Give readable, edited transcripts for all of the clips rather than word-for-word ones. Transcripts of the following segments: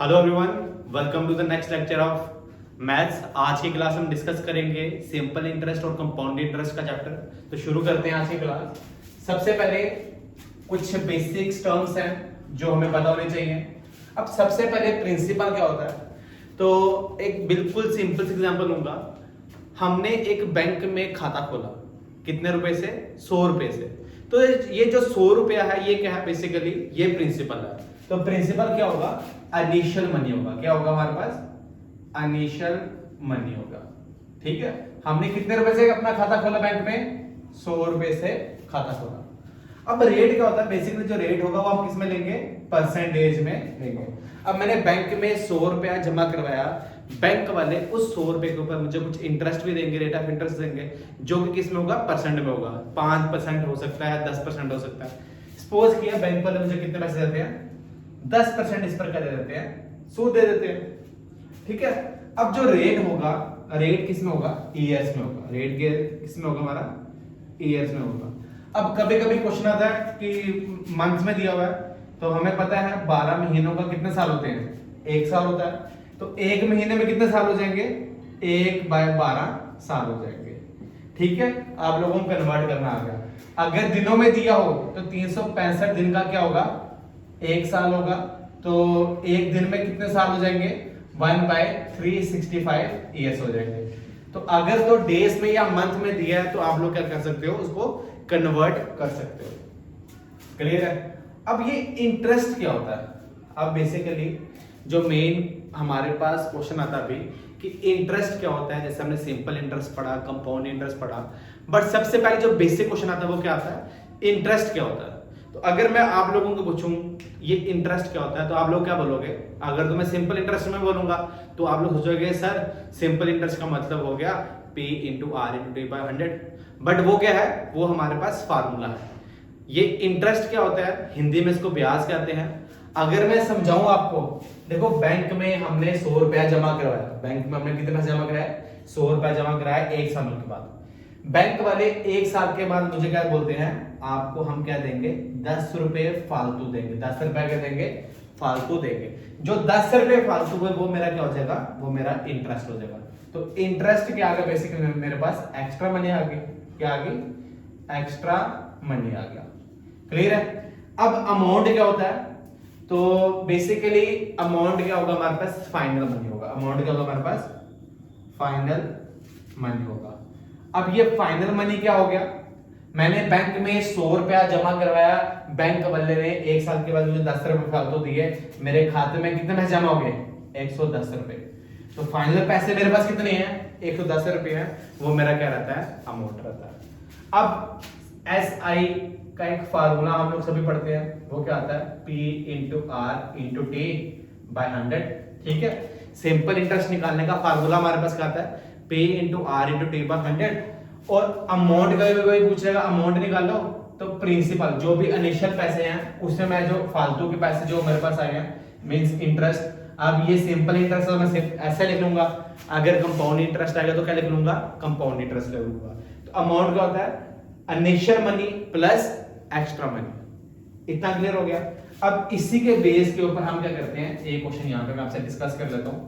Hello everyone, welcome to the next lecture of maths. आज की class हम discuss करेंगे सिंपल इंटरेस्ट और कंपाउंड इंटरेस्ट का चैप्टर। तो शुरू करते हैं आज की क्लास। सबसे पहले कुछ बेसिक्स टर्म्स हैं जो हमें पता होने चाहिए। अब सबसे पहले प्रिंसिपल क्या होता है, तो एक बिल्कुल सिंपल सी एग्जांपल लूंगा। हमने एक बैंक में खाता खोला, कितने रुपए से? 100 रुपए से। तो ये जो 100 रुपया है ये क्या है? बेसिकली ये प्रिंसिपल है। तो प्रिंसिपल क्या होगा? इनिशियल मनी होगा। क्या होगा हमारे पास? इनिशियल मनी होगा। ठीक है, हमने कितने रुपए से अपना खाता खोला बैंक में? 100 रुपए से खाता खोला। अब रेट क्या होता है? बेसिकली जो रेट होगा वो हम किस में लेंगे? परसेंटेज में लेंगे। अब मैंने बैंक में 100 रुपया जमा करवाया, बैंक वाले उस 100 रुपए के ऊपर मुझे कुछ इंटरेस्ट भी देंगे, रेट ऑफ इंटरेस्ट देंगे, जो कि किस में होगा? परसेंट में होगा। 5% हो सकता है, 10% हो सकता है। सपोज किया बैंक वाले मुझे कितने पैसे देते हैं? 10% इस पर क्या दे देते हैं? सूद दे देते हैं। ठीक है, अब जो रेट होगा, रेट किस में होगा? ईयर्स में होगा। रेट के किस में होगा? हमारा ईयर्स में होगा। अब कभी कभी क्वेश्चन आता है कि मंथ में दिया हुआ है, तो हमें पता है 12 महीनों का कितने साल होते हैं? 1 साल होता है। तो एक महीने में कितने साल हो जाएंगे? 1/12 साल हो जाएंगे। ठीक है, आप लोगों को कन्वर्ट करना आ गया। अगर दिनों में दिया हो तो 365 दिन का क्या होगा? 1 साल होगा। तो एक दिन में कितने साल हो जाएंगे? 1/365 ईयर्स हो जाएंगे। तो अगर तो डेज में या मंथ में दिया है तो आप लोग क्या कर सकते हो? उसको कन्वर्ट कर सकते हो। क्लियर है? अब ये इंटरेस्ट क्या होता है? अब बेसिकली जो मेन हमारे पास क्वेश्चन आता है अभी कि इंटरेस्ट क्या होता है। जैसे हमने सिंपल इंटरेस्ट पढ़ा, कंपाउंड इंटरेस्ट पढ़ा, बट सबसे पहले जो बेसिक क्वेश्चन आता है वो क्या आता है? इंटरेस्ट क्या होता है। तो अगर मैं आप लोगों को पूछूं ये इंटरेस्ट क्या होता है, तो आप लोग क्या बोलोगे? अगर तो मैं सिंपल इंटरेस्ट में बोलूंगा तो आप लोग सोचोगे सर सिंपल इंटरेस्ट का मतलब हो गया P into R into T by 100। But वो क्या है? वो हमारे पास फार्मूला है। ये इंटरेस्ट क्या होता है? हिंदी में इसको ब्याज कहते हैं। अगर मैं समझाऊं आपको, देखो बैंक में हमने 100 रुपया जमा करवाया। बैंक में हमने कितने पैसे जमा कराया? 100 रुपया जमा कराया 1 साल के बाद। बैंक वाले 1 साल के बाद मुझे क्या बोलते हैं? आपको हम क्या देंगे? 10 रुपए फालतू देंगे। 10 रुपया क्या देंगे? फालतू देंगे। जो 10 रुपए फालतू है वो मेरा क्या हो जाएगा? वो मेरा इंटरेस्ट हो जाएगा। तो इंटरेस्ट क्या आ गया? बेसिकली मेरे पास एक्स्ट्रा मनी आ गई। क्या आ गई? एक्स्ट्रा मनी आ गया। क्लियर है? अब अमाउंट क्या होता है? तो बेसिकली अमाउंट क्या होगा हमारे पास? फाइनल मनी होगा। अमाउंट क्या होगा हमारे पास? फाइनल मनी होगा। अब ये फाइनल मनी क्या हो गया? मैंने बैंक में 100 रुपया जमा करवाया, बैंक वाले ने 1 साल के बाद मुझे 10 रुपए फालतू दिए, मेरे खाते में कितने पैसे जमा हो गए? 110 रुपए। तो फाइनल पैसे मेरे पास कितने हैं? 110 रुपए हैं। वो मेरा क्या रहता है? अमाउंट रहता है। अब SI का एक फार्मूला हम लोग सभी पढ़ते हैं, वो क्या आता है? P into R into T by 100। ठीक है, सिंपल इंटरेस्ट निकालने का फार्मूला हमारे पास क्या आता है? P into R into T by 100। और अमाउंट का भी कोई पूछ लेगा, अमाउंट निकालो, तो प्रिंसिपल जो भी इनिशियल पैसे हैं उसमें मैं जो फालतू के पैसे जो मेरे पास आए हैं मींस इंटरेस्ट। अब ये सिंपल इंटरेस्ट मैं सिर्फ ऐसे लिख लूंगा। अगर कंपाउंड इंटरेस्ट आएगा तो क्या लिख लूंगा? कंपाउंड इंटरेस्ट लिख लूंगा। तो अमाउंट क्या होता है? Initial money plus extra money. इतना क्लियर हो गया? अब इसी के बेस के ऊपर हम क्या करते हैं? एक क्वेश्चन यहाँ पे मैं आपसे डिस्कस कर लेता हूँ।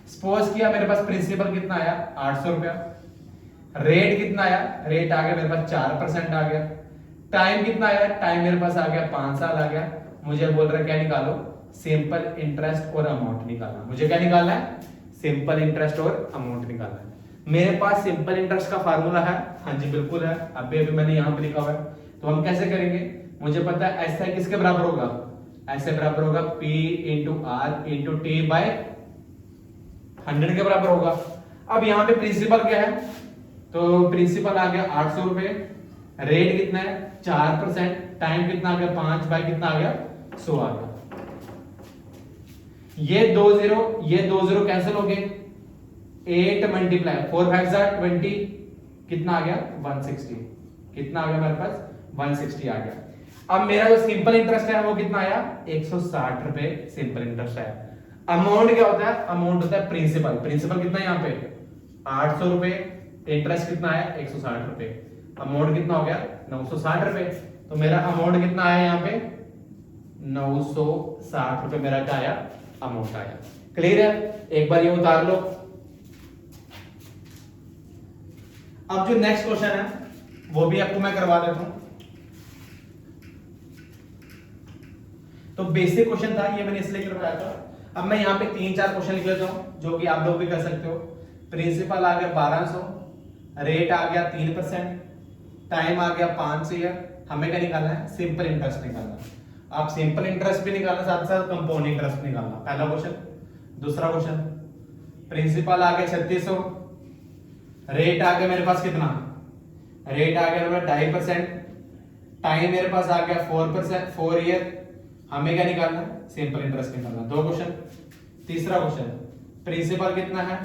सपोज किया मेरे पास प्रिंसिपल कितना आया? 800 रुपया। रेट कितना आया? रेट आ गया मेरे पास 4% आ गया। टाइम कितना आया? टाइम मेरे पास आ गया 5 साल आ गया। मुझे बोल रहा है क्या निकालो? सिंपल इंटरेस्ट और अमाउंट निकालना। मुझे क्या निकालना है? सिंपल इंटरेस्ट और अमाउंट निकालना है। मेरे पास सिंपल इंटरेस्ट का फार्मूला है। हाँ जी बिल्कुल है, अभी मैंने यहाँ पे लिखा हुआ है। तो हम कैसे करेंगे? मुझे पता है ऐसा किसके बराबर होगा? ऐसे बराबर होगा P into R into T by 100 के बराबर होगा। अब यहाँ पे प्रिंसिपल क्या है? तो प्रिंसिपल आ गया 800 रुपए। रेट कितना है? 4%। टाइम कितना आ गया? 5 बाय कितना आ गया? 100 आ गया। ये 2 0 कैंसिल हो गए। 8 मल्टीप्लाई 4 5 20 कितना आ गया? 160। कितना आ गया मेरे पास? 160 आ गया। अब मेरा जो सिंपल इंटरेस्ट है वो कितना आया? 160 रुपए सिंपल इंटरेस्ट आया। अमाउंट क्या होता है? अमाउंट होता है प्रिंसिपल। प्रिंसिपल कितना है यहाँ पे? 800 रुपए। इंटरेस्ट कितना आया? 160 रुपए। अमाउंट कितना हो गया? 960 रुपए। तो मेरा अमाउंट कितना आया यहाँ पे? 960 रुपए मेरा क्या आया? अमाउंट आया। क्लियर है? एक बार ये उतार लो। अब जो नेक्स्ट क्वेश्चन है वो भी आपको मैं करवा देता हूं। तो बेसिक क्वेश्चन था ये, मैंने इसलिए करवाया था। अब मैं यहां पे 3-4 क्वेश्चन लिख लेता हूं जो कि आप लोग भी कर सकते हो। प्रिंसिपल आ गया 1200, रेट आ गया 3%, टाइम आ गया 5 ईयर। हमें क्या निकालना है? सिंपल इंटरेस्ट निकालना है। आप सिंपल इंटरेस्ट भी निकालना, साथ साथ कंपाउंड इंटरेस्ट निकालना। पहला क्वेश्चन। दूसरा क्वेश्चन, प्रिंसिपल आ गया 3600, रेट आ गया मेरे पास कितना? रेट आ गया मेरा 2.5%, टाइम मेरे पास आ गया 4%, 4 ईयर। हमें क्या निकालना है? सिंपल इंटरेस्ट निकालना। 2 क्वेश्चन। तीसरा क्वेश्चन, प्रिंसिपल कितना है?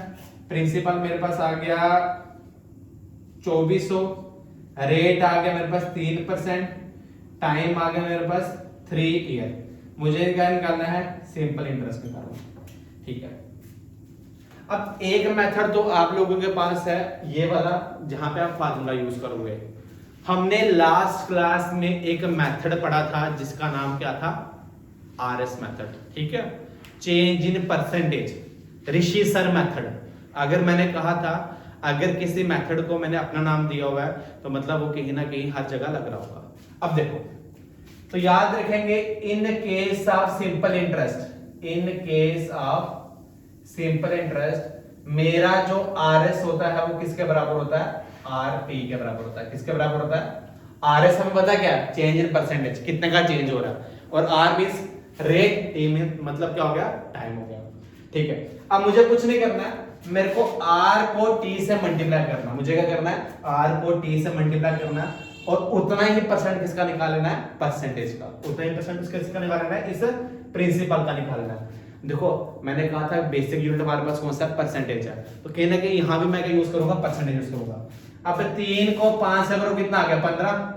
प्रिंसिपल मेरे पास आ गया 2400, रेट आ गया मेरे पास 3%, टाइम आ गया मेरे पास 3 ईयर। मुझे क्या निकालना है? सिंपल इंटरेस्ट निकालना। ठीक है। अब एक मेथड तो आप लोगों के पास है ये वाला, जहां पे आप फार्मूला यूज करोगे। हमने लास्ट क्लास में एक मेथड पढ़ा था जिसका नाम क्या था? RS method. ठीक है, change in percentage, Rishi sir method. अगर मैंने कहा था अगर किसी मेथड को मैंने अपना नाम दिया हुआ है तो मतलब वो कहीं ना कहीं हर जगह लग रहा होगा। अब देखो, तो याद रखेंगे in case of simple interest, in case of simple interest मेरा जो आरएस होता है वो किसके बराबर होता है? आरपी के बराबर होता है। किसके बराबर होता है? आरएस हमें पता क्या है? चेंज इन परसेंटेज, कितने का चेंज हो रहा है। और R means rate, T means मतलब क्या हो गया? टाइम हो गया। ठीक है। अब मुझे कुछ नहीं करना है, मेरे को आर को टी से मल्टीप्लाई करना। मुझे क्या करना है? आर को टी से मल्टीप्लाई करना है और उतना ही परसेंट किसका निकालना है? परसेंटेज का। उतना ही परसेंट किसका निकालना है? इस प्रिंसिपल का निकालना है। देखो मैंने कहा था बेसिक यूनिट हमारे पास कौन सा? परसेंटेज है। तो कहीं ना कहीं यहां भी मैं क्या यूज करूंगा? परसेंटेज यूज करूंगा। अब 3 को 5 से करो कितना आ गया? 15।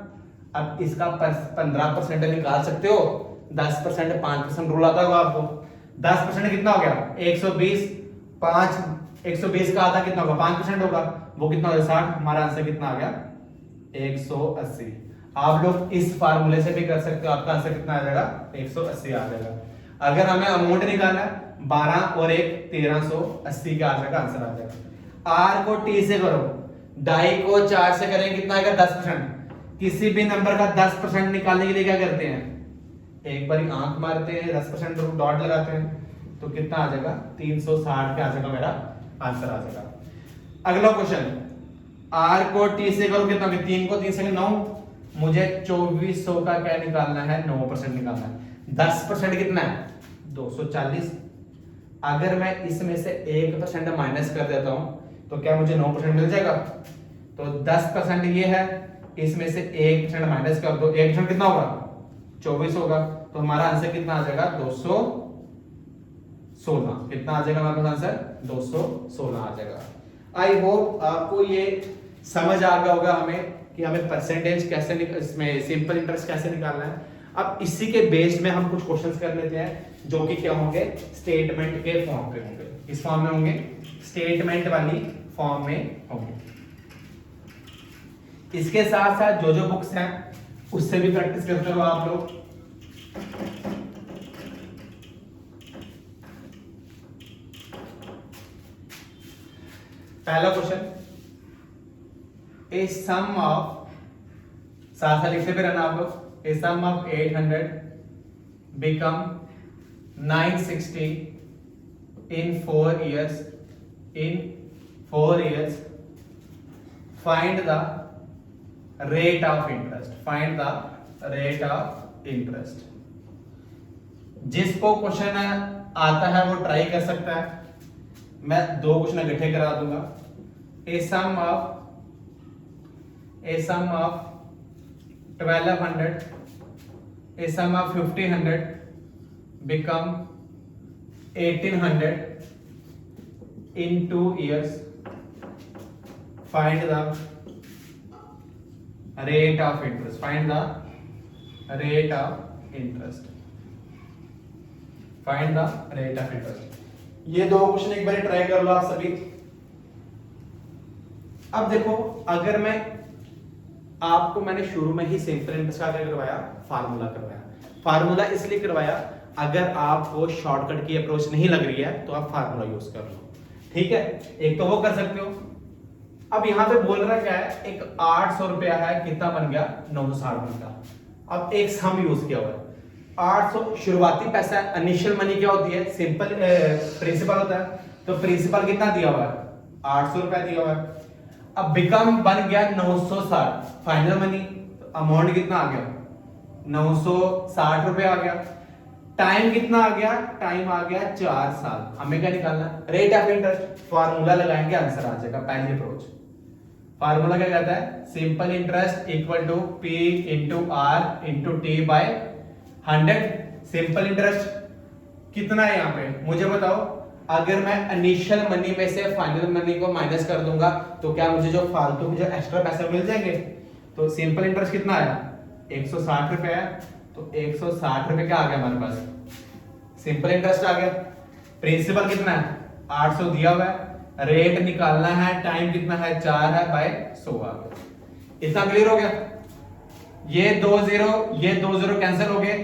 अब इसका 15% निकाल सकते हो। 10% 5% रूल आता होगा आपको। 10% कितना हो गया? 120। 120 का आधा कितना होगा? 5% होगा, वो कितना होगा? 60। हमारा आंसर कितना आ गया? 180। आप लोग इस फार्मूले से भी कर सकते हो। आपका आंसर कितना आ जाएगा? 180 आ जाएगा। अगर हमें अमाउंट निकालना है 12 और 1 1380 के आंसर का आंसर आ जाएगा। आर को टी से करो, डाई को 4 से करेंगे कितना आएगा? 10%। किसी भी नंबर का 10% निकालने के लिए क्या करते हैं? एक बार आंख मारते हैं, 10% डॉट लगाते हैं, तो कितना आ जाएगा? 360 के आंसर का मेरा आंसर आ जाएगा। अगला क्वेश्चन, आर को टी से करो कितना? 3 को 3 से 9। मुझे 2400 का क्या निकालना है? 9% निकालना है। 10% कितना है? 240। अगर मैं इसमें से 1% माइनस कर देता हूं तो क्या मुझे 9% मिल जाएगा? तो 10% ये है, इसमें से 1% माइनस कर दो, 1% कितना होगा? 24 होगा। तो हमारा आंसर कितना आ जाएगा? 216। कितना आ जाएगा हमारे पास आंसर? 216 आ जाएगा। आई होप आपको ये समझ आ गया होगा हमें कि हमें परसेंटेज कैसे इसमें सिंपल इंटरेस्ट कैसे निकालना है। अब इसी के बेस्ड में हम कुछ क्वेश्चंस कर लेते हैं जो कि क्या होंगे? स्टेटमेंट के फॉर्म पे होंगे। किस फॉर्म में होंगे? स्टेटमेंट वाली फॉर्म में होंगे। इसके साथ साथ जो जो बुक्स हैं उससे भी प्रैक्टिस करते रहो आप लोग। पहला क्वेश्चन, ए सम ऑफ, साथ साथ लिखते भी रहना आप लोग, a sum of 800 become 960 in 4 years. In 4 years, find the rate of interest. Find the rate of interest. जिसको क्वेश्चन आता है वो ट्राई कर सकता है। मैं 2 क्वेश्चन इकट्ठे करा दूंगा। a sum of 1200, a sum of 1500 become 1800 in 2 years. Find the rate of interest. Find the rate of interest. Find the rate of interest. ये 2 क्वेश्चन एक बार ट्राई कर लो आप सभी। अब देखो, अगर मैंने शुरू में ही सिंपल इंटरेस्ट का क्या करवाया? फार्मूला करवाया। फार्मूला इसलिए करवाया, अगर आपको शॉर्टकट की अप्रोच नहीं लग रही है तो आप फार्मूला यूज कर लो, ठीक है। एक तो वो कर सकते हो। अब यहां पे बोल रहा क्या है, एक 800 रुपया है, कितना बन गया 960 बन गया। अब एक सम यूज किया हुआ है, 800 शुरुआती पैसा, इनिशियल मनी क्या होती है, सिंपल प्रिंसिपल होता है। तो प्रिंसिपल कितना दिया हुआ है, 800 रुपया दिया हुआ है। अब बिकम बन गया 960, फाइनल मनी अमाउंट कितना आ गया 960 रुपया आ गया। टाइम कितना आ गया, टाइम आ गया 4 साल। हमें क्या निकालना है, रेट ऑफ इंटरेस्ट। फार्मूला लगाएंगे, आंसर आ जाएगा। पहली अप्रोच फार्मूला क्या कहता है, simple interest equal to P into R into T by 100। सिंपल इंटरेस्ट कितना है यहाँ पे मुझे बताओ। अगर मैं इनिशियल मनी में से फाइनल मनी को माइनस कर दूंगा तो क्या मुझे जो फालतू जो एक्स्ट्रा पैसे मिल जाएंगे। तो सिंपल इंटरेस्ट कितना आया, 160 रुपए है। तो 160 रुपए क्या आ गया हमारे पास, सिंपल इंटरेस्ट आ गया। प्रिंसिपल कितना है, 800 दिया हुआ है। रेट निकालना है, टाइम कितना है 4 है बाय 100 आ गया। इतना क्लियर हो गया। ये 2 0 कैंसिल हो गए,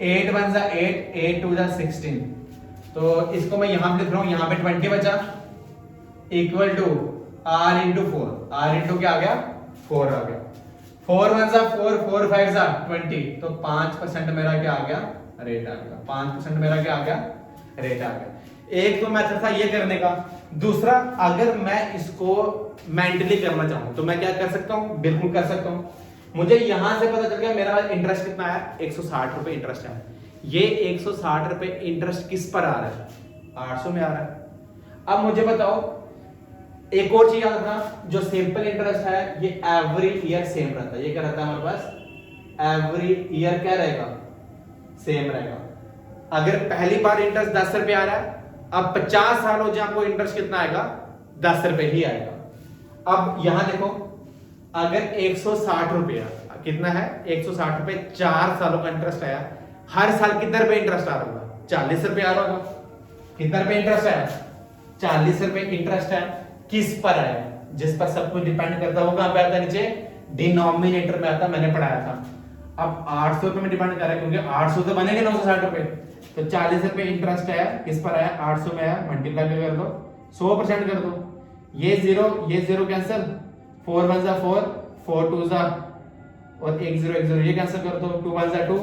8 1 जा 8, 8 2 जा 16। तो इसको मैं यहां पे लिख रहा हूं, यहां पे 20 बचा equal to r into 4। r into क्या आ गया 4 आ गया। 4 1 जा 4, 4 5 जा 20। तो 5% मेरा क्या आ गया, रेट आ गया। 5% मेरा क्या आ गया, रेट आ गया। एक तो मेथड था ये करने का। दूसरा, अगर मैं इसको मेंटली करना चाहूं तो मैं क्या कर सकता हूं, बिल्कुल कर सकता हूं। मुझे यहां से पता चल गया मेरा इंटरेस्ट कितना है, 160 रुपए इंटरेस्ट है। ये 160 रुपए इंटरेस्ट किस पर आ रहा है, 800 में आ रहा है। अब मुझे बताओ, एक और चीज याद रखना, जो सिंपल इंटरेस्ट है ये एवरी ईयर सेम रहता है। ये क्या रहता है हमारे पास, एवरी ईयर क्या रहेगा, सेम रहेगा। अगर पहली बार इंटरेस्ट 10 रुपए आ रहा है, अब 50 साल हो जाए आपको इंटरेस्ट कितना आएगा, 10 रुपए ही आएगा। अब यहां देखो, अगर 160 रुपया कितना है, 160 रुपए 4 सालों का इंटरेस्ट आया, हर साल कितने रुपए इंटरेस्ट आ रहा होगा, 40 रुपए आ रहा होगा। कितना रुपए इंटरेस्ट आया, 40 रुपए इंटरेस्ट है। किस पर आया, जिस पर सब कुछ डिपेंड करता होगा। कहां पे आता है, नीचे डिनोमिनेटर में आता, मैंने पढ़ाया था। अब 800 रुपए में डिपेंड कर रहा है, क्योंकि 800 तो बनेंगे 960 रुपए। तो 40 रुपए इंटरेस्ट आया, किस पर आया, 800 में आया। मल्टीप्लाई कर दो, 100% कर दो। ये जीरो कैंसिल, 4 1 जा 4, 4 2 जा और 1 0 1 0 ये कैंसिल कर दो, 2 1 जा 2,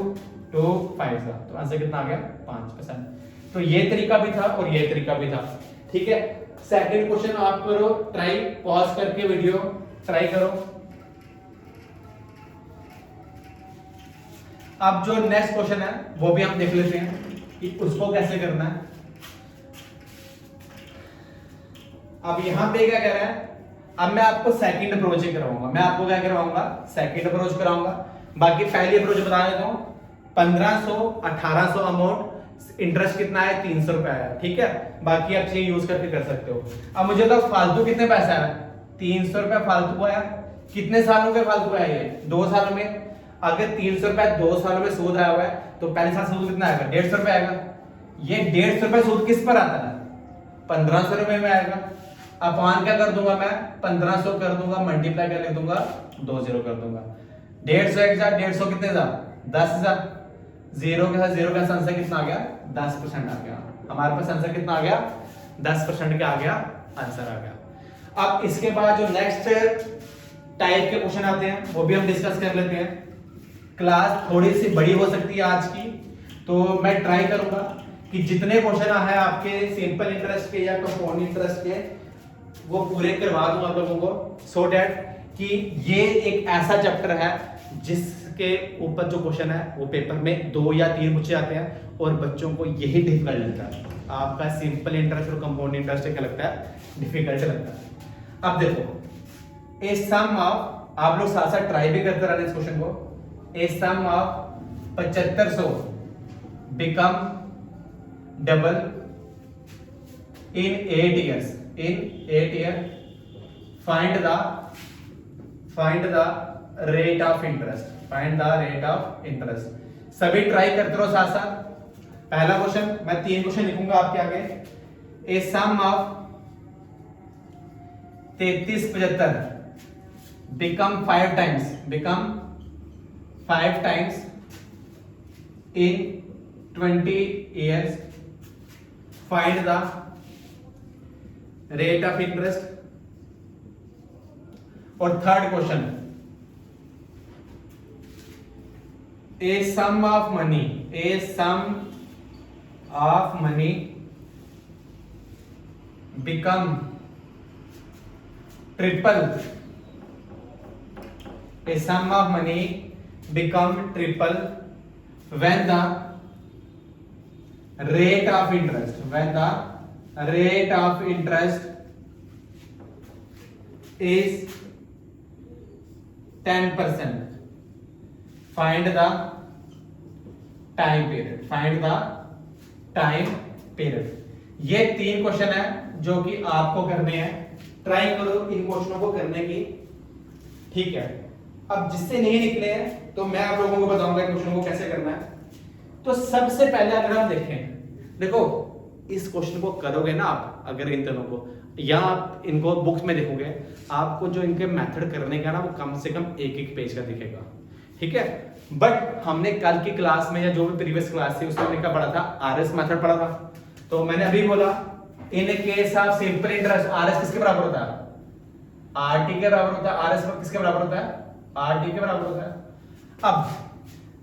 2 5 जा। तो आंसर कितना आ गया, 5%। तो ये तरीका भी था और ये तरीका भी था, ठीक है। सेकंड क्वेश्चन आप करो ट्राई, पॉज करके वीडियो ट्राई करो। अब जो नेक्स्ट क्वेश्चन है वो भी हम देख लेते हैं कि उसको कैसे करना है। अब यहां पे क्या कह रहा है, अब मैं आपको सेकंड अप्रोच ही कराऊंगा। मैं आपको क्या करवाऊंगा, सेकंड अप्रोच कराऊंगा। बाकी पहली अप्रोच बता देता हूं, 1500 1800 अमाउंट, इंटरेस्ट कितना है 300 रुपए आया, ठीक है। बाकी आप चीज यूज करके कर सकते हो। अब मुझे तो फालतू कितने पैसा आया, 300 रुपए फालतू आया। कितने सालों के फालतू आया, ये 2 सालों में। अगर 300 रुपए 2 सालों में सूद आया हुआ है तो पहले साल सूद कितना आएगा, 150 रुपए आएगा। ये 150 रुपए सूद किस पर आता है, 1500 रुपए में आएगा। अपान क्या कर दूंगा मैं, 1500 कर दूंगा, मल्टीप्लाई कर लिख दूंगा, 2 0 कर दूंगा। 150 एक जा 150 कितने जा 10,000। जीरो के साथ जीरो का आंसर कितना आ गया, 10% आ गया। हमारे पास आंसर कितना आ गया, 10% का आ गया, आंसर आ गया। अब इसके बाद जो नेक्स्ट टाइप के क्वेश्चन आते हैं वो भी हम डिस्कस कर लेते हैं। क्लास थोड़ी सी बड़ी हो सकती है आज की, तो मैं ट्राई करूंगा कि जितने क्वेश्चन है आपके सिंपल इंटरेस्ट के या कंपाउंड इंटरेस्ट के, वो पूरे करवा दूं आप लोगों को, सो दैट कि ये एक ऐसा चैप्टर है जिसके ऊपर जो क्वेश्चन है वो पेपर में 2 या 3 पूछे जाते हैं और बच्चों को यही डिफिकल्ट लगता है। आपका सिंपल इंटरेस्ट और कंपाउंड इंटरेस्ट क्या लगता है, डिफिकल्ट लगता है। अब देखो, ए सम ऑफ, आप लोग साथ साथ ट्राई भी करते रहना इस क्वेश्चन को। A sum of 7500 become double in 8 years, in 8 years find the rate of interest, find the rate of interest। सभी ट्राई करते रहो साथ साथ। पहला क्वेश्चन, मैं 3 क्वेश्चन लिखूंगा आपके आगे। ए sum of 3375 become 5 times, become 5 times in 20 years, find the rate of interest. और third question, a sum of money become triple. A sum of money become triple when the rate of interest is 10%. Find the time period. ये 3 question है जो कि आपको करने हैं। Try करो इन क्वेश्चनों को करने की, ठीक है। अब जिससे नहीं निकले हैं तो मैं आप लोगों को बताऊंगा इन क्वेश्चनों को कैसे करना है। तो सबसे पहले अगर आप देखो इस क्वेश्चन को करोगे ना आप, अगर इन दोनों को या आप इनको बुक्स में देखोगे, आपको जो इनके मेथड करने का ना वो कम से कम एक पेज का दिखेगा, ठीक है। बट हमने कल की क्लास में या जो भी प्रीवियस क्लास थी उसमें क्या पढ़ा था, आरएस मेथड पढ़ा था। तो मैंने अभी बोला in case of simple interest RS किसके बराबर होता है, आरटी के बराबर होता है। आरएस किसके बराबर होता है, आरटी के बराबर होता है। अब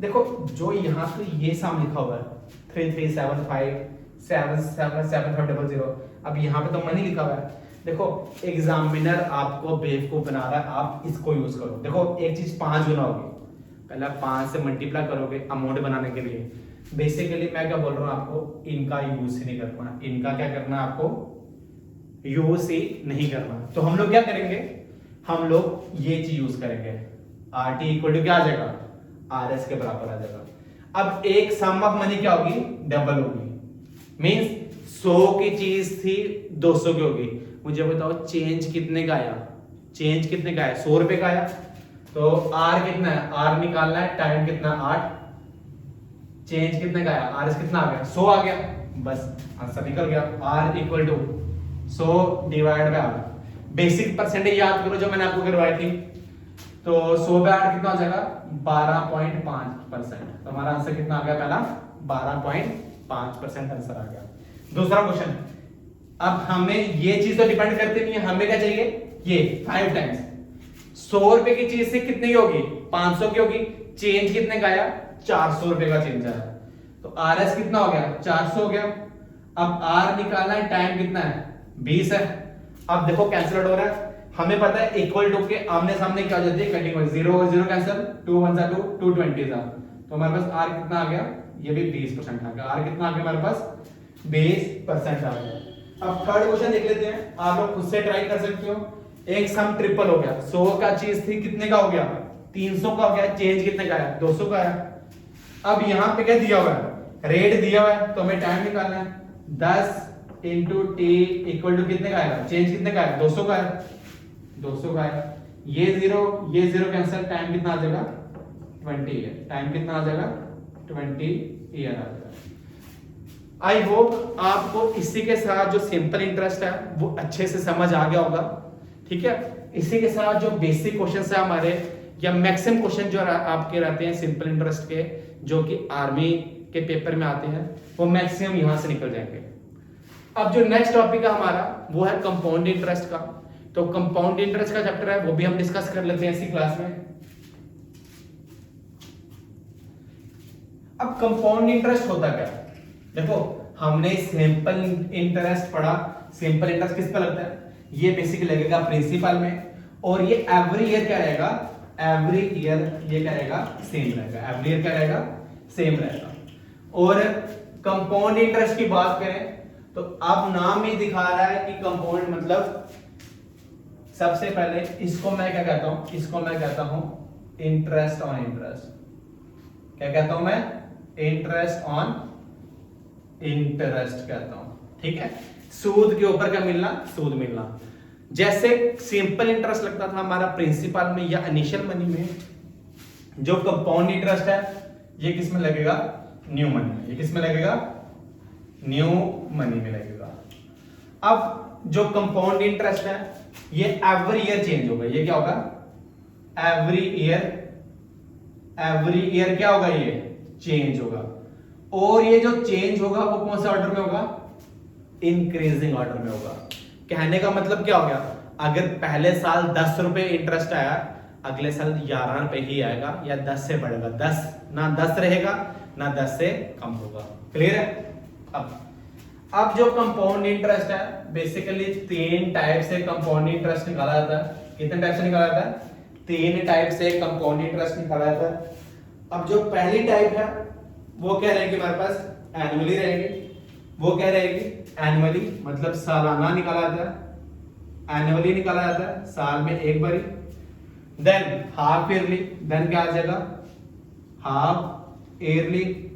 देखो जो यहाँ पे ये सम लिखा हुआ है 3375777700, अब यहाँ पे तो मनी लिखा हुआ है। देखो एग्जामिनर आपको बेवकूफ बना रहा है, आप इसको यूज करो। देखो एक चीज 5 गुना होगी, पहले 5 से मल्टीप्लाई करोगे अमाउंट बनाने के लिए। बेसिकली मैं क्या बोल रहा हूँ आपको, इनका यूज ही नहीं करना, इनका क्या करना है आपको, यूज ही नहीं करना। तो हम लोग क्या करेंगे, हम लोग ये चीज यूज करेंगे, आर टी इक्वल टू क्या आ जाएगा, आर एस के बराबर आ जाएगा। अब एक सम ऑफ मनी क्या होगी, डबल होगी। मींस 100 की चीज थी 200 की होगी। मुझे बताओ चेंज कितने का आया, चेंज कितने का है, 100 रुपए का आया। तो आर कितना है, आर निकालना है, टाइम कितना 8, चेंज कितने का आया, आर एस कितना आ गया, 100 आ गया, बस आंसर निकल गया। R equal to 100 divide by R. Basic percentage याद करो जो मैंने आपको करवाई थी। तो 100 बाय 8 कितना हो जाएगा, 12.5%। तो हमारा आंसर कितना आ गया, पहला 12.5% आंसर आ गया। दूसरा क्वेश्चन, अब हमें ये चीज तो डिपेंड करती नहीं है, हमें क्या चाहिए, ये 5 टाइम्स 100 रुपए की चीज से कितने की होगी, 500 की होगी। चेंज कितने का आया, 400 रुपए का चेंज आया। तो आर एस कितना हो गया, 400 हो गया। अब आर निकालना है, टाइम कितना है, 20 है। अब देखो कैंसिल आउट हो रहा है, हमें पता है इक्वल टू के आमने सामने क्या हो जाती है, कंटीन्यूअस, 0 और 0 कैंसिल, 2 1 2 2 20 था। तो हमारे पास आर कितना आ गया, ये भी 20% आ गया। आर कितना आ गया हमारे पास, 20% आ गया। अब थर्ड क्वेश्चन देख लेते हैं, आप लोग खुद से ट्राई कर सकते हो। एक सम ट्रिपल हो गया, 100 का चीज थी कितने का हो गया, 300 का हो गया। चेंज कितने का आया, 200 का आया। अब यहाँ पे क्या दिया हुआ है, रेट दिया हुआ है, तो हमें टाइम निकालना है। 10 इंटू टी इक्वल टू कितने का आएगा, चेंज कितने का आया, 200 का है, 200 का है। ये 0 कैंसिल, टाइम कितना आ जाएगा, 20 ईयर। टाइम कितना आ जाएगा, 20 ईयर आ जाएगा। आई होप आपको इसी के साथ जो सिंपल इंटरेस्ट है वो अच्छे से समझ आ गया होगा, ठीक है। इसी के साथ जो बेसिक क्वेश्चन है हमारे, या मैक्सिमम क्वेश्चन जो आपके रहते हैं सिंपल इंटरेस्ट के, जो कि आर्मी के पेपर में आते हैं, वो मैक्सिमम यहां से निकल जाएंगे। अब जो नेक्स्ट टॉपिक है हमारा वो है कंपाउंड इंटरेस्ट का। तो कंपाउंड इंटरेस्ट का चैप्टर है, वो भी हम डिस्कस कर लेते हैं इसी क्लास में। अब कंपाउंड इंटरेस्ट होता क्या, देखो हमने सिंपल इंटरेस्ट पढ़ा। सिंपल इंटरेस्ट किस पे लगता है, ये बेसिकली लगेगा प्रिंसिपल में, और ये एवरी ईयर क्या रहेगा, एवरी ईयर ये क्या रहेगा, सेम रहेगा। एवरी ईयर क्या रहेगा, सेम रहेगा। और कंपाउंड इंटरेस्ट की बात करें तो अब नाम ही दिखा रहा है कि कंपाउंड मतलब, सबसे पहले इसको मैं क्या कहता हूं, इसको मैं कहता हूं इंटरेस्ट ऑन इंटरेस्ट। क्या कहता हूं मैं, इंटरेस्ट ऑन इंटरेस्ट कहता हूं, ठीक है। सूद के ऊपर क्या मिलना, सूद मिलना। जैसे सिंपल इंटरेस्ट लगता था हमारा प्रिंसिपल में या इनिशियल मनी में, जो कंपाउंड इंटरेस्ट है ये किस में लगेगा, न्यू मनी में। ये किस में लगेगा, न्यू मनी में लगेगा। अब जो कंपाउंड इंटरेस्ट है ये एवरी ईयर चेंज होगा। ये क्या होगा, एवरी ईयर क्या होगा, ये चेंज होगा। और ये जो चेंज होगा वो कौन से ऑर्डर में होगा, इंक्रीजिंग ऑर्डर में होगा। कहने का मतलब क्या हो गया, अगर पहले साल 10 रुपए इंटरेस्ट आया, अगले साल 11 रुपए ही आएगा या 10 से बढ़ेगा, 10 ना 10 रहेगा ना 10 से कम होगा। क्लियर है। अब जो कंपाउंड इंटरेस्ट है, बेसिकली 3 टाइप से कंपाउंड इंटरेस्ट निकाला जाता है। कितने टाइप से निकाला जाता है, 3 टाइप से कंपाउंड इंटरेस्ट निकाला जाता है। अब जो पहली टाइप है वो क्या रहेगी हमारे पास, एनुअली रहेगी। वो क्या रहेगी, एनुअली मतलब सालाना निकाला जाता है, एनुअली निकाला जाता है, साल में एक बारी। देन हाफ ईयरली, देन क्या आ जाएगा, हाफ ईयरली।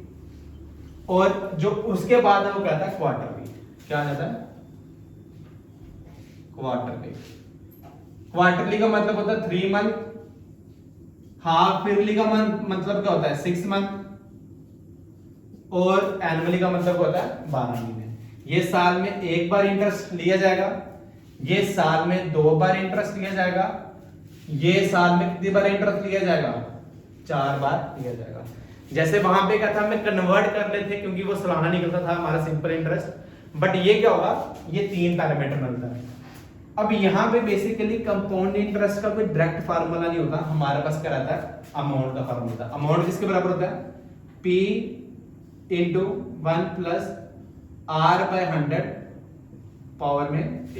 और जो उसके बाद है वो कहता है क्वार्टरली। क्या आ जाता है, क्वार्टरली। क्वार्टरली का मतलब होता है 3 मंथ। हाफ ईयरली का मतलब क्या होता है, 6 मंथ। और एनुअली का मतलब होता है 12 महीने। ये साल में एक बार इंटरेस्ट लिया जाएगा, ये साल में 2 बार इंटरेस्ट लिया जाएगा, ये साल में कितनी बार इंटरेस्ट लिया जाएगा, 4 बार लिया जाएगा। जैसे वहां पे क्या था, हमें कन्वर्ट कर लेते क्योंकि वो सालाना निकलता था हमारा सिंपल इंटरेस्ट। बट ये क्या होगा, ये 3 पैरामीटर मिलता है। अब यहाँ पे बेसिकली कंपाउंड इंटरेस्ट का कोई डायरेक्ट फार्मूला नहीं होता, हमारे पास क्या रहता है, अमाउंट का फार्मूला होता है। अमाउंट किसके बराबर होता है, P into 1 plus R/100 power में T।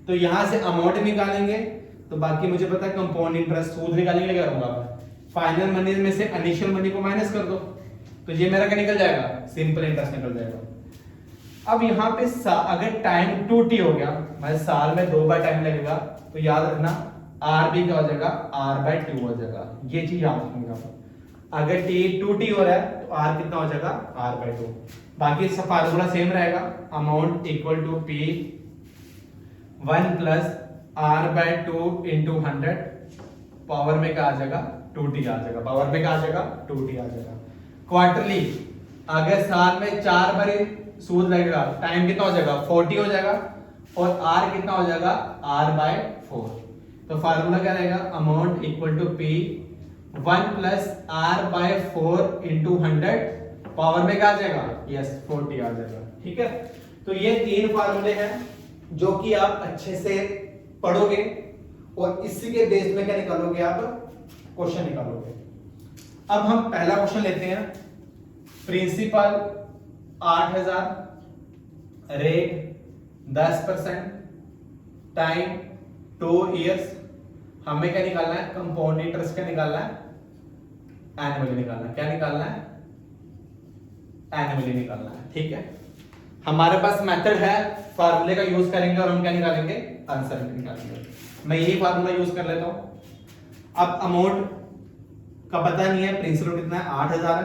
तो यहां से अमाउंट निकालेंगे तो बाकी मुझे पता है कंपाउंड इंटरेस्ट, सूद निकालेंगे क्या करूंगा, फाइनल मनी में से इनिशियल मनी को माइनस कर दो, तो ये मेरा क्या निकल जाएगा, सिंपल इंटरेस्ट निकल जाएगा। अब यहाँ पे अगर टाइम 2t हो गया, मतलब साल में 2 बार टाइम लगेगा, तो याद रखना R भी क्या हो जाएगा, R/2 हो जाएगा। ये चीज याद रखिएगा। अगर t 2t हो रहा है तो R कितना हो जाएगा, R/2। बाकी सब फार्मूला सेम रहेगा, amount equal to P 1 plus R/2 into 100 power में क्या आ जाएगा, 2t आ जाएगा। पावर में क्या आ जाएगा, 2t आ जाएगा। क्वार्टरली, अगर साल में 4 बार सूद लगेगा, टाइम कितना हो जाएगा, 40 हो जाएगा। और R कितना हो जाएगा, R/4। तो फार्मूला क्या रहेगा, amount equal to P 1 plus R/4 into 100 power में क्या आ जाएगा, यस 40 आ जाएगा। ठीक है। तो ये 3 फार्मूले हैं जो कि आप अच्छे से पढ़ोगे और इसी के बेस में क्या निकालोगे, आप क्वेश्चन निकालोगे। अब हम पहला क्वेश्चन लेते हैं। Principal 8000, rate 10%, time 2 years. हमें क्या निकालना है, कंपाउंड इंटरेस्ट क्या निकालना है, एनुअली निकालना है। क्या निकालना है, एनुअली निकालना है। ठीक है। हमारे पास मेथड है, फार्मूले का यूज करेंगे और हम क्या निकालेंगे, आंसर निकालेंगे। मैं यही फार्मूला यूज कर लेता हूं। अब अमाउंट का पता नहीं है, प्रिंसिपल कितना है, 8000 है।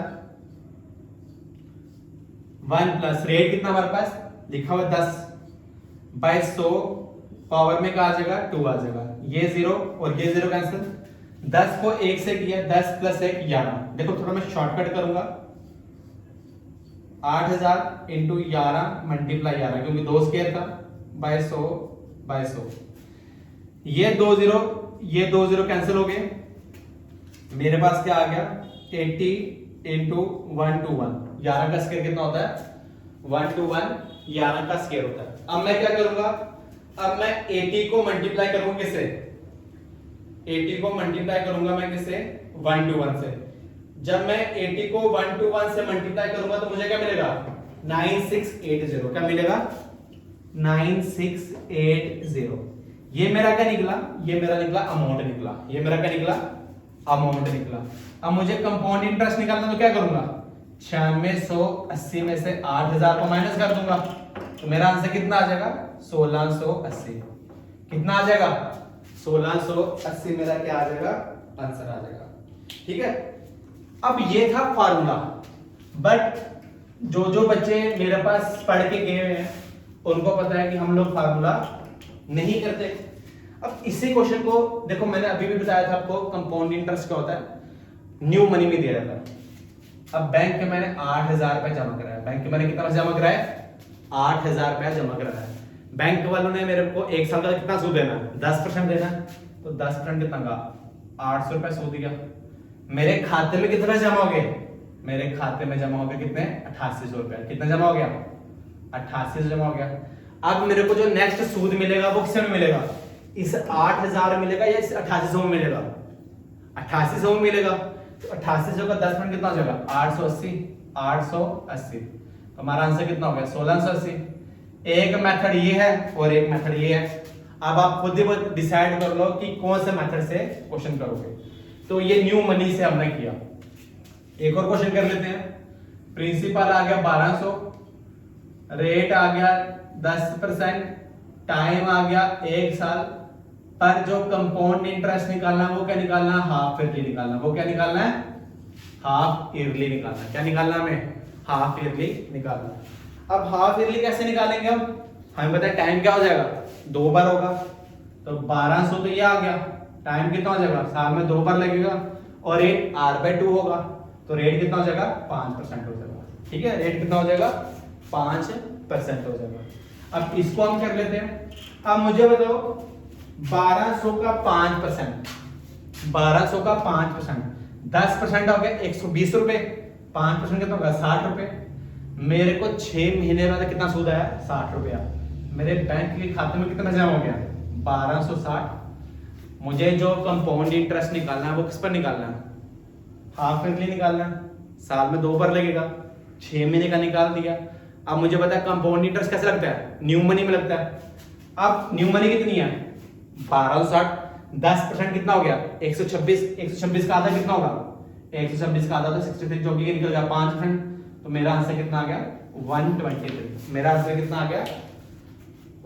1 प्लस रेट कितना हमारे पास लिखा हुआ 10/100 पावर में क्या आ जाएगा, 2 आ जाएगा। ये 0 और ये 0 कैंसिल। 10 को 1 से किया, 10 प्लस 1 11। देखो थोड़ा मैं शॉर्टकट करूंगा, 8000 इंटू 11 मल्टीप्लाई 11, क्योंकि 2 स्क्वायर था, बाय 100 ये 2 0, ये 2 0 कैंसिल हो गए। मेरे पास क्या आ गया, 80 इंटू 1 to 1। 11 का स्क्वायर कितना होता है, 1 to 1 11 का स्क्वायर होता है। अब मैं क्या करूंगा, अब मैं 80 को मल्टीप्लाई करूंगा किससे, 80 को मल्टीप्लाई करूंगा मैं किससे, 1 to 1 से। जब मैं 80 को 1 to 1 से मल्टीप्लाई करूंगा तो मुझे क्या मिलेगा, 9680। क्या मिलेगा, 9680। ये मेरा क्या निकला, ये मेरा निकला अमाउंट निकला। ये मेरा क्या निकला, अमाउंट निकला। अब मुझे कंपाउंड इंटरेस्ट निकालना, तो क्या करूंगा, 9680 में से 8000 को माइनस कर दूंगा, तो मेरा आंसर कितना आ जाएगा, 1680। कितना आ जाएगा, 1680 मेरा क्या आ जाएगा, आंसर आ जाएगा। ठीक है। अब ये था फार्मूला। बट जो बच्चे मेरे पास पढ़ के गए हैं उनको पता है कि हम लोग फार्मूला नहीं करते। अब इसी क्वेश्चन को देखो, मैंने अभी भी बताया था आपको, कंपाउंड इंटरेस्ट क्या होता है, न्यू मनी में दिया जाता है। अब बैंक में मैंने 8000 रुपए जमा कराया, बैंक में मैंने कितना जमा कराया, 8000 रुपया जमा कराया। बैंक वालों ने मेरे को 1 साल का कितना सूद देना है, 10% देना है। तो 10% कितना का, 800 रुपया सूद दिया। मेरे खाते में कितना जमा हो गए, मेरे खाते में जमा हो गया कितने 8800 रुपया। कितना जमा हो गया 8800 जमा हो गया। अब मेरे को जो नेक्स्ट सूद मिलेगा वो किसमें मिलेगा, इस 8000 मिलेगा या इस 8800 में मिलेगा, 8800 में मिलेगा। तो 8800 का 10% कितना हो जाएगा 880। तो हमारा आंसर कितना हो गया 1680। एक मेथड ये है और एक मेथड ये है। अब आप खुद ही डिसाइड कर लो कि कौन से मेथड से क्वेश्चन करोगे। तो ये न्यू मनी से हमने किया। एक और क्वेश्चन कर लेते हैं। प्रिंसिपल आ गया 1200, रेट आ गया 10%, टाइम आ गया 1 साल, पर जो कंपाउंड इंटरेस्ट निकालना है वो क्या निकालना है, हाफ ईयरली निकालना। वो क्या निकालना है, हाफ ईयरली निकालना। क्या निकालना हमें, हाफ ईयरली निकालना। अब हाफ ईयरली कैसे निकालेंगे, अब हमें पता है टाइम क्या हो जाएगा 2 बार होगा। तो 1200 तो ये आ गया, टाइम कितना हो जाएगा, साल में 2 बार लगेगा, और रेट R/2 होगा। तो रेट कितना हो जाएगा 5% हो जाएगा। ठीक है, रेट कितना हो जाएगा 5% हो जाएगा। अब इसको हम कर लेते हैं। अब मुझे बताओ 1200 का 5%, 1200 का 5%, 10% हो गया 120 रुपए, 5% कितना होगा 60 रुपए। मेरे को 6 महीने बाद कितना सूद आया 60 रुपया। मेरे बैंक के खाते में कितना जमा हो गया 1260। मुझे जो कंपाउंड इंटरेस्ट निकालना है वो किस पर निकालना है, हाफ ईयरली निकालना है। साल में 2 बार लगेगा, 6 महीने का निकाल दिया। अब मुझे पता है कंपाउंड इंटरेस्ट कैसे लगता है, न्यू मनी में लगता है। अब न्यू मनी कितनी है 1260, 10% कितना हो गया 126, 126 का आधा कितना होगा 126 का आधा तो 63, जो कि निकल गया 5%। तो मेरा आंसर कितना आ गया 123। मेरा आंसर कितना आ गया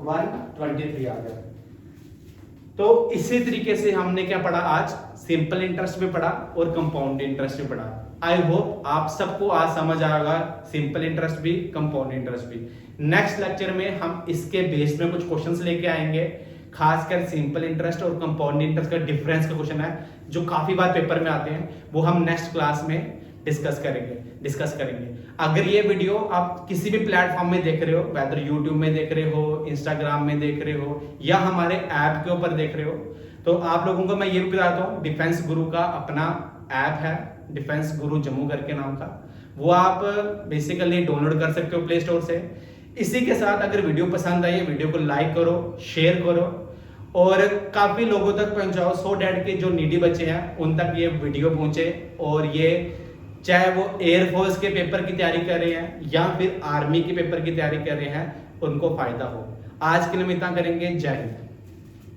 123 आ गया। तो इसी तरीके से हमने क्या पढ़ा आज, सिंपल इंटरेस्ट भी पढ़ा और कंपाउंड इंटरेस्ट भी पढ़ा। आई होप आप सबको आज समझ आएगा, सिंपल इंटरेस्ट भी कंपाउंड इंटरेस्ट भी। नेक्स्ट लेक्चर में हम इसके बेस में कुछ क्वेश्चंस लेके आएंगे, खासकर सिंपल इंटरेस्ट और कंपाउंड इंटरेस्ट का डिफरेंस का क्वेश्चन है जो काफी बार पेपर में आते हैं, वो हम नेक्स्ट क्लास में डिस्कस करेंगे। अगर ये वीडियो आप किसी भी प्लेटफॉर्म में देख रहे हो, वेदर यूट्यूब में देख रहे हो, इंस्टाग्राम में देख रहे हो, या हमारे ऐप के ऊपर देख रहे हो, तो आप लोगों को मैं ये भी बताता हूँ, डिफेंस गुरु का अपना ऐप है, डिफेंस गुरु जम्मू करके नाम का, वो आप बेसिकली डाउनलोड कर सकते हो प्ले स्टोर से। इसी के साथ अगर वीडियो पसंद आई, वीडियो को लाइक करो, शेयर करो और काफी लोगों तक पहुंचाओ, सो डैट के जो नीडी बच्चे हैं उन तक ये वीडियो पहुंचे, और ये चाहे वो एयरफोर्स के पेपर की तैयारी कर रहे हैं या फिर आर्मी के पेपर की तैयारी कर रहे हैं, उनको फायदा हो। आज के लिए हम इतना करेंगे। जय हिंद।